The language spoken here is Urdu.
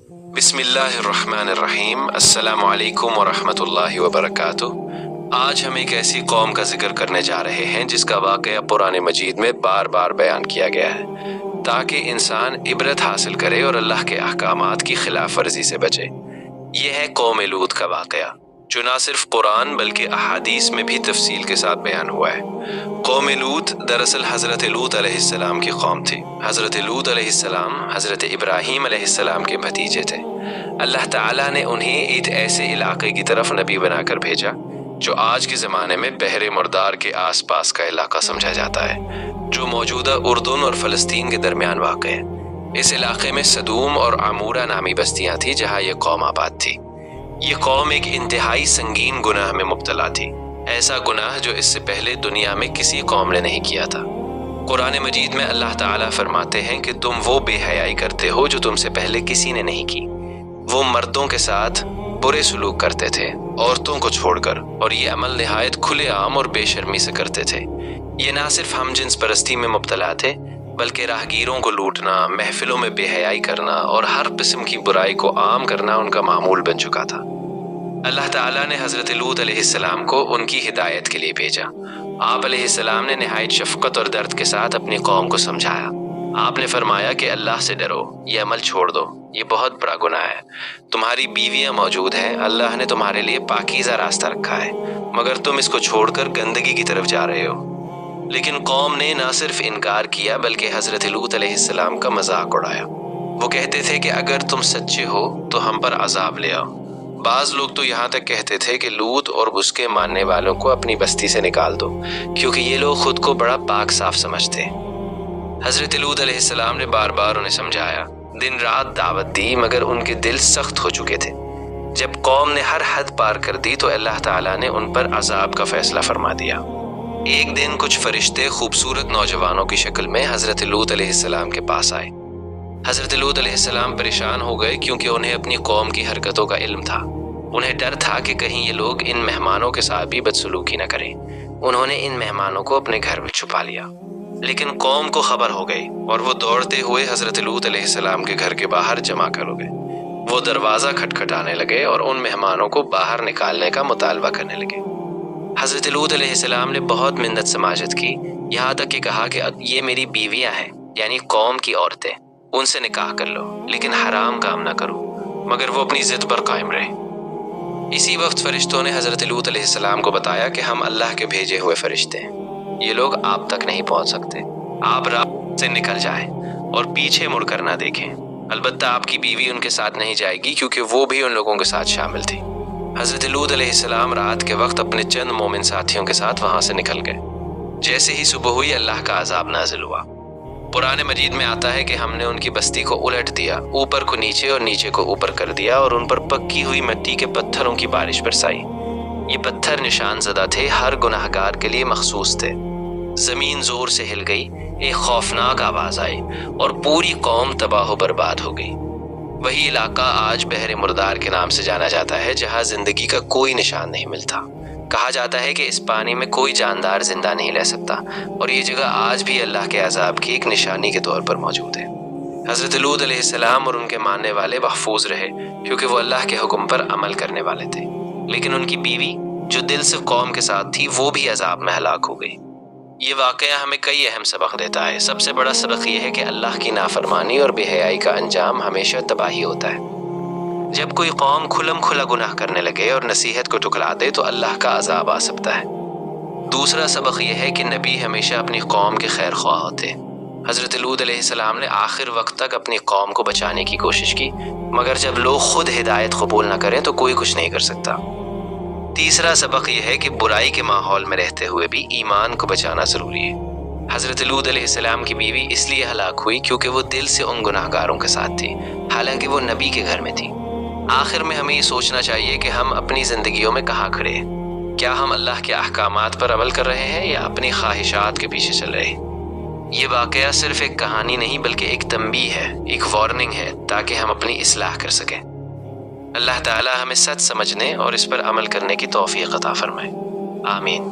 بسم اللہ الرحمن الرحیم۔ السلام علیکم ورحمۃ اللہ وبرکاتہ۔ آج ہم ایک ایسی قوم کا ذکر کرنے جا رہے ہیں جس کا واقعہ قرآن مجید میں بار بار بیان کیا گیا ہے تاکہ انسان عبرت حاصل کرے اور اللہ کے احکامات کی خلاف ورزی سے بچے۔ یہ ہے قوم لوط کا واقعہ، جو نہ صرف قرآن بلکہ احادیث میں بھی تفصیل کے ساتھ بیان ہوا ہے۔ قوم لوط دراصل حضرت لوط علیہ السلام کی قوم تھی۔ حضرت لوط علیہ السلام حضرت ابراہیم علیہ السلام کے بھتیجے تھے۔ اللہ تعالیٰ نے انہیں ایک ایسے علاقے کی طرف نبی بنا کر بھیجا جو آج کے زمانے میں بحر مردار کے آس پاس کا علاقہ سمجھا جاتا ہے، جو موجودہ اردن اور فلسطین کے درمیان واقع ہے۔ اس علاقے میں سدوم اور عمورہ نامی بستیاں تھیں جہاں یہ قوم آباد تھی۔ یہ قوم ایک انتہائی سنگین گناہ میں مبتلا تھی، ایسا گناہ جو اس سے پہلے دنیا میں کسی قوم نے نہیں کیا تھا۔ قرآن مجید میں اللہ تعالیٰ فرماتے ہیں کہ تم وہ بے حیائی کرتے ہو جو تم سے پہلے کسی نے نہیں کی۔ وہ مردوں کے ساتھ برے سلوک کرتے تھے عورتوں کو چھوڑ کر، اور یہ عمل نہایت کھلے عام اور بے شرمی سے کرتے تھے۔ یہ نہ صرف ہم جنس پرستی میں مبتلا تھے بلکہ راہگیروں کو لوٹنا، محفلوں میں بے حیائی کرنا اور ہر قسم کی برائی کو عام کرنا ان کا معمول بن چکا تھا۔ اللہ تعالیٰ نے حضرت لوط علیہ السلام کو ان کی ہدایت کے لیے بھیجا۔ آپ علیہ السلام نے نہایت شفقت اور درد کے ساتھ اپنی قوم کو سمجھایا۔ آپ نے فرمایا کہ اللہ سے ڈرو، یہ عمل چھوڑ دو، یہ بہت بڑا گناہ ہے۔ تمہاری بیویاں موجود ہیں، اللہ نے تمہارے لیے پاکیزہ راستہ رکھا ہے، مگر تم اس کو چھوڑ کر گندگی کی طرف جا رہے ہو۔ لیکن قوم نے نہ صرف انکار کیا بلکہ حضرت لوط علیہ السلام کا مذاق اڑایا۔ وہ کہتے تھے کہ اگر تم سچے ہو تو ہم پر عذاب لے آؤ۔ بعض لوگ تو یہاں تک کہتے تھے کہ لوط اور اس کے ماننے والوں کو اپنی بستی سے نکال دو، کیونکہ یہ لوگ خود کو بڑا پاک صاف سمجھتے۔ حضرت لوط علیہ السلام نے بار بار انہیں سمجھایا، دن رات دعوت دی، مگر ان کے دل سخت ہو چکے تھے۔ جب قوم نے ہر حد پار کر دی تو اللہ تعالیٰ نے ان پر عذاب کا فیصلہ فرما دیا۔ ایک دن کچھ فرشتے خوبصورت نوجوانوں کی شکل میں حضرت لوط علیہ السلام کے پاس آئے۔ حضرت لوط علیہ السلام پریشان ہو گئے کیونکہ انہیں اپنی قوم کی حرکتوں کا علم تھا۔ انہیں ڈر تھا کہ کہیں یہ لوگ ان مہمانوں کے ساتھ بھی بدسلوکی نہ کریں۔ انہوں نے ان مہمانوں کو اپنے گھر میں چھپا لیا، لیکن قوم کو خبر ہو گئی اور وہ دوڑتے ہوئے حضرت لوط علیہ السلام کے گھر کے باہر جمع ہو گئے۔ وہ دروازہ کھٹکھٹانے لگے اور ان مہمانوں کو باہر نکالنے کا مطالبہ کرنے لگے۔ حضرت لوط علیہ السلام نے بہت منت سماجت کی، یہاں تک کہ کہا کہ یہ میری بیویاں ہیں، یعنی قوم کی عورتیں، ان سے نکاح کر لو، لیکن حرام کام نہ کرو۔ مگر وہ اپنی ضد پر قائم رہے۔ اسی وقت فرشتوں نے حضرت لوط علیہ السلام کو بتایا کہ ہم اللہ کے بھیجے ہوئے فرشتے ہیں، یہ لوگ آپ تک نہیں پہنچ سکتے۔ آپ راہ سے نکل جائیں اور پیچھے مڑ کر نہ دیکھیں۔ البتہ آپ کی بیوی ان کے ساتھ نہیں جائے گی کیونکہ وہ بھی ان لوگوں کے ساتھ شامل تھی۔ حضرت لوط علیہ السلام رات کے وقت اپنے چند مومن ساتھیوں کے ساتھ وہاں سے نکل گئے۔ جیسے ہی صبح ہوئی اللہ کا عذاب نازل ہوا۔ قرآن مجید میں آتا ہے کہ ہم نے ان کی بستی کو الٹ دیا، اوپر کو نیچے اور نیچے کو اوپر کر دیا، اور ان پر پکی ہوئی مٹی کے پتھروں کی بارش برسائی۔ یہ پتھر نشان زدہ تھے، ہر گناہ گار کے لیے مخصوص تھے۔ زمین زور سے ہل گئی، ایک خوفناک آواز آئی اور پوری قوم تباہ و برباد ہو گئی۔ وہی علاقہ آج بحر مردار کے نام سے جانا جاتا ہے، جہاں زندگی کا کوئی نشان نہیں ملتا۔ کہا جاتا ہے کہ اس پانی میں کوئی جاندار زندہ نہیں رہ سکتا، اور یہ جگہ آج بھی اللہ کے عذاب کی ایک نشانی کے طور پر موجود ہے۔ حضرت لوط علیہ السلام اور ان کے ماننے والے محفوظ رہے کیونکہ وہ اللہ کے حکم پر عمل کرنے والے تھے، لیکن ان کی بیوی جو دل سے قوم کے ساتھ تھی وہ بھی عذاب میں ہلاک ہو گئی۔ یہ واقعہ ہمیں کئی اہم سبق دیتا ہے۔ سب سے بڑا سبق یہ ہے کہ اللہ کی نافرمانی اور بے حیائی کا انجام ہمیشہ تباہی ہوتا ہے۔ جب کوئی قوم کھلم کھلا گناہ کرنے لگے اور نصیحت کو ٹھکرا دے تو اللہ کا عذاب آ سکتا ہے۔ دوسرا سبق یہ ہے کہ نبی ہمیشہ اپنی قوم کے خیر خواہ ہوتے۔ حضرت لوط علیہ السلام نے آخر وقت تک اپنی قوم کو بچانے کی کوشش کی، مگر جب لوگ خود ہدایت قبول نہ کریں تو کوئی کچھ نہیں کر سکتا۔ تیسرا سبق یہ ہے کہ برائی کے ماحول میں رہتے ہوئے بھی ایمان کو بچانا ضروری ہے۔ حضرت لوط علیہ السلام کی بیوی اس لیے ہلاک ہوئی کیونکہ وہ دل سے ان گناہ گاروں کے ساتھ تھی، حالانکہ وہ نبی کے گھر میں تھی۔ آخر میں ہمیں یہ سوچنا چاہیے کہ ہم اپنی زندگیوں میں کہاں کھڑے ہیں۔ کیا ہم اللہ کے احکامات پر عمل کر رہے ہیں یا اپنی خواہشات کے پیچھے چل رہے ہیں؟ یہ واقعہ صرف ایک کہانی نہیں بلکہ ایک تنبیہ ہے، ایک وارننگ ہے، تاکہ ہم اپنی اصلاح کر سکیں۔ اللہ تعالی ہمیں سچ سمجھنے اور اس پر عمل کرنے کی توفیق عطا فرمائے۔ آمین۔